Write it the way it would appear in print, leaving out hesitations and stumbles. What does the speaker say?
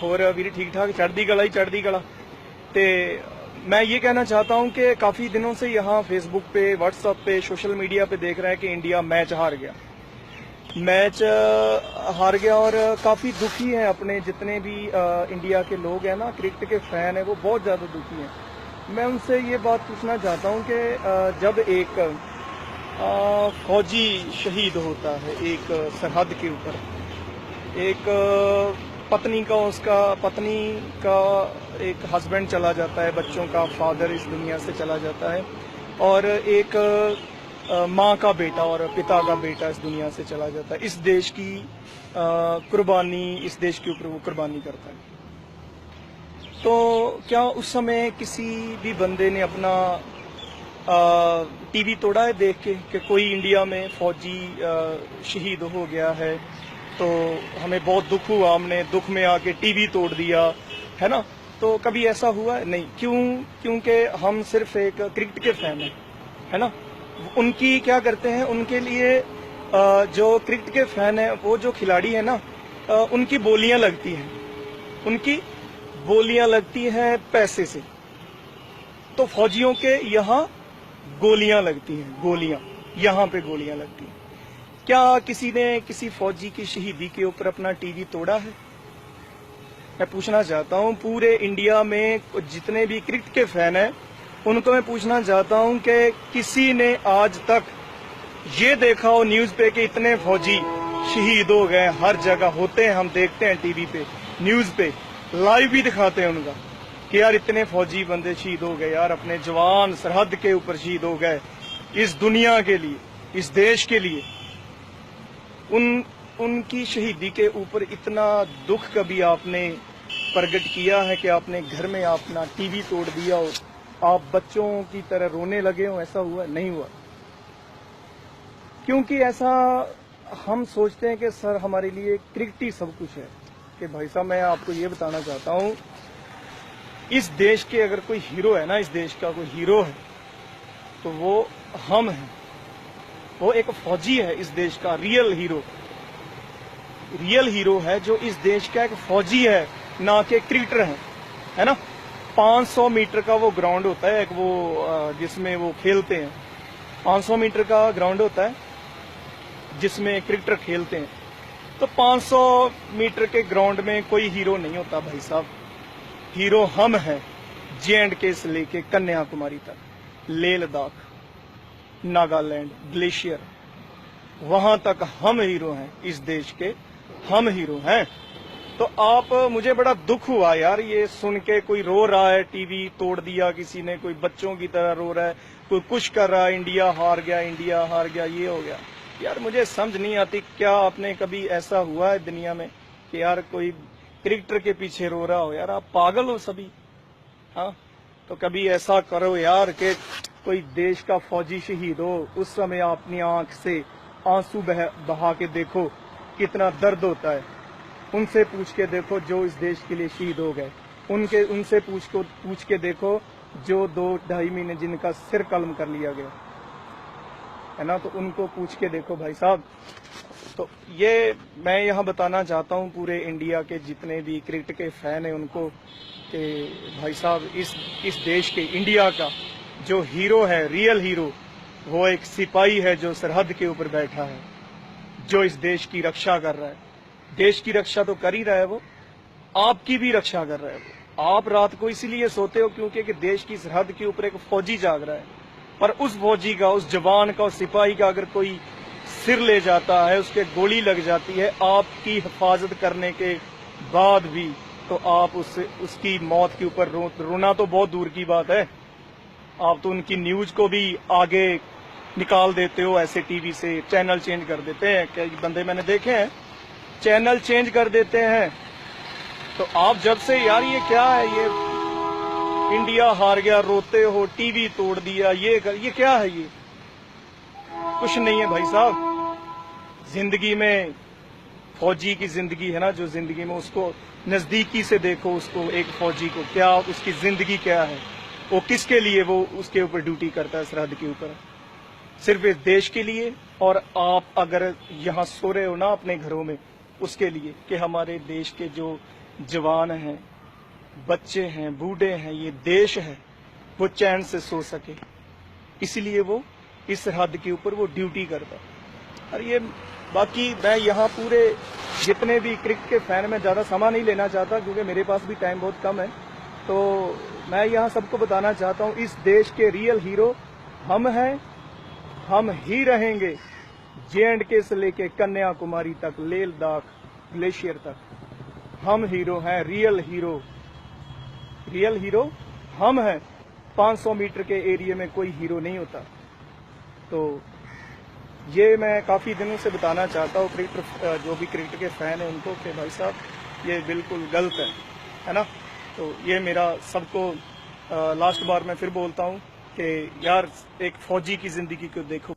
ਹੋਰ ਵੀਰ ठीक ठाक चढ़ती कला ਤੇ मैं ये कहना चाहता हूं कि काफ़ी दिनों से यहाँ फेसबुक पे व्हाट्सएप पे सोशल मीडिया पे देख रहे हैं कि इंडिया मैच हार गया और काफ़ी दुखी हैं अपने जितने भी इंडिया के लोग हैं ना, क्रिकेट के फैन हैं, वो बहुत ज़्यादा दुखी हैं। मैं उनसे ये बात पूछना चाहता हूँ कि जब एक फौजी शहीद होता है एक सरहद के ऊपर, एक पत्नी का एक हस्बैंड चला जाता है, बच्चों का फादर इस दुनिया से चला जाता है, और एक माँ का बेटा और पिता का बेटा इस दुनिया से चला जाता है, इस देश की कुर्बानी, इस देश के ऊपर वो कुर्बानी करता है। तो क्या उस समय किसी भी बंदे ने अपना टीवी तोड़ा है देख के कि कोई इंडिया में फौजी शहीद हो गया है, तो हमें बहुत दुख हुआ, हमने दुख में आके टीवी तोड़ दिया, है ना? तो कभी ऐसा हुआ है? नहीं। क्योंकि हम सिर्फ एक क्रिकेट के फैन हैं, है ना? उनकी क्या करते हैं, उनके लिए जो क्रिकेट के फैन है, वो जो खिलाड़ी है ना, उनकी बोलियां लगती हैं, उनकी बोलियां लगती हैं पैसे से। तो फौजियों के यहाँ गोलियां लगती हैं, गोलियां यहाँ पे गोलियां लगती हैं। क्या किसी ने किसी फौजी की शहीदी के ऊपर अपना टीवी तोड़ा है? मैं पूछना चाहता हूं पूरे इंडिया में जितने भी क्रिकेट के फैन हैं, उनको मैं पूछना चाहता हूं कि किसी ने आज तक ये देखा हो न्यूज पे कि इतने फौजी शहीद हो गए? हर जगह होते हैं, हम देखते हैं टीवी पे, न्यूज पे लाइव भी दिखाते हैं उनका कि यार इतने फौजी बंदे शहीद हो गए, यार अपने जवान सरहद के ऊपर शहीद हो गए, इस दुनिया के लिए, इस देश के लिए। उनकी शहीदी के ऊपर इतना दुख कभी आपने प्रकट किया है कि आपने घर में अपना टीवी तोड़ दिया हो, आप बच्चों की तरह रोने लगे हो? ऐसा हुआ? नहीं हुआ। क्योंकि ऐसा हम सोचते हैं कि सर हमारे लिए क्रिकेट ही सब कुछ है। कि भाई साहब मैं आपको ये बताना चाहता हूँ, इस देश के अगर कोई हीरो है ना, इस देश का कोई हीरो है तो वो हम हैं। वो एक फौजी है इस देश का, रियल हीरो है जो इस देश का एक फौजी है, ना कि क्रिकेटर है ना? 500 मीटर का वो ग्राउंड होता है, एक वो जिसमें वो खेलते हैं, 500 मीटर का ग्राउंड होता है जिसमें क्रिकेटर खेलते हैं। तो 500 मीटर के ग्राउंड में कोई हीरो नहीं होता भाई साहब, हीरो हम हैं। J&K से लेके कन्याकुमारी तक, लेह लद्दाख, नागालैंड, ग्लेशियर, वहां तक हम हीरो हैं, इस देश के हम हीरो हैं। तो आप, मुझे बड़ा दुख हुआ यार ये सुन के, कोई रो रहा है, टीवी तोड़ दिया किसी ने, कोई बच्चों की तरह रो रहा है, कोई कुछ कर रहा है, इंडिया हार गया, ये हो गया। यार मुझे समझ नहीं आती, क्या आपने कभी ऐसा हुआ है दुनिया में कि यार कोई क्रिकेटर के पीछे रो रहा हो? यार आप पागल हो सभी। हाँ, तो कभी ऐसा करो यार कि कोई देश का फौजी शहीद हो, उस समय अपनी आंख से आंसू बहा के देखो कितना दर्द होता है। उनसे पूछ के देखो जो इस देश के लिए शहीद हो गए, उनसे पूछ के देखो जो 2-2.5 महीने जिनका सिर कलम कर लिया गया, है ना? तो उनको पूछ के देखो भाई साहब। तो ये मैं यहाँ बताना चाहता हूँ पूरे इंडिया के जितने भी क्रिकेट के फैन हैं उनको कि भाई साहब इस देश के, इंडिया का जो हीरो है, रियल हीरो, वो एक सिपाही है जो सरहद के ऊपर बैठा है, जो इस देश की रक्षा कर रहा है। देश की रक्षा तो कर ही रहा है वो, आपकी भी रक्षा कर रहा है वो। आप रात को इसीलिए सोते हो क्योंकि कि देश की सरहद के ऊपर एक फौजी जाग रहा है, पर उस फौजी का, उस जवान का, उस सिपाही का अगर कोई सिर ले जाता है, उसके गोली लग जाती है, आपकी हिफाजत करने के बाद भी, तो आप उसकी मौत के ऊपर रोना तो बहुत दूर की बात है, आप तो उनकी न्यूज को भी आगे निकाल देते हो, ऐसे टीवी से चैनल चेंज कर देते हैं। कई बंदे मैंने देखे हैं चैनल चेंज कर देते हैं। तो आप जब से यार ये क्या है, ये इंडिया हार गया रोते हो, टीवी तोड़ दिया, ये क्या है? ये कुछ नहीं है भाई साहब। जिंदगी में फौजी की जिंदगी है ना, जो जिंदगी में, उसको नजदीकी से देखो, उसको एक फौजी को, क्या उसकी जिंदगी क्या है, वो किसके लिए वो उसके ऊपर ड्यूटी करता है सरहद के ऊपर, सिर्फ इस देश के लिए। और आप अगर यहाँ सो रहे हो ना अपने घरों में, उसके लिए कि हमारे देश के जो जवान हैं, बच्चे हैं, बूढ़े हैं, ये देश है, वो चैन से सो सके, इसलिए वो इस सरहद के ऊपर वो ड्यूटी करता है। और ये बाकी मैं यहाँ पूरे जितने भी क्रिकेट के फैन, में ज़्यादा समय नहीं लेना चाहता क्योंकि मेरे पास भी टाइम बहुत कम है, तो मैं यहाँ सबको बताना चाहता हूँ इस देश के रियल हीरो हम हैं, हम ही रहेंगे। J&K से लेके कन्याकुमारी तक, लेह लद्दाख ग्लेशियर तक, हम हीरो हैं, रियल हीरो हम हैं। 500 मीटर के एरिया में कोई हीरो नहीं होता। तो ये मैं काफ़ी दिनों से बताना चाहता हूँ क्रिकेटर, जो भी क्रिकेट के फैन हैं उनको, कि भाई साहब ये बिल्कुल गलत है ना। तो ये मेरा सबको लास्ट बार मैं फिर बोलता हूँ कि यार एक फौजी की ज़िंदगी को देखो।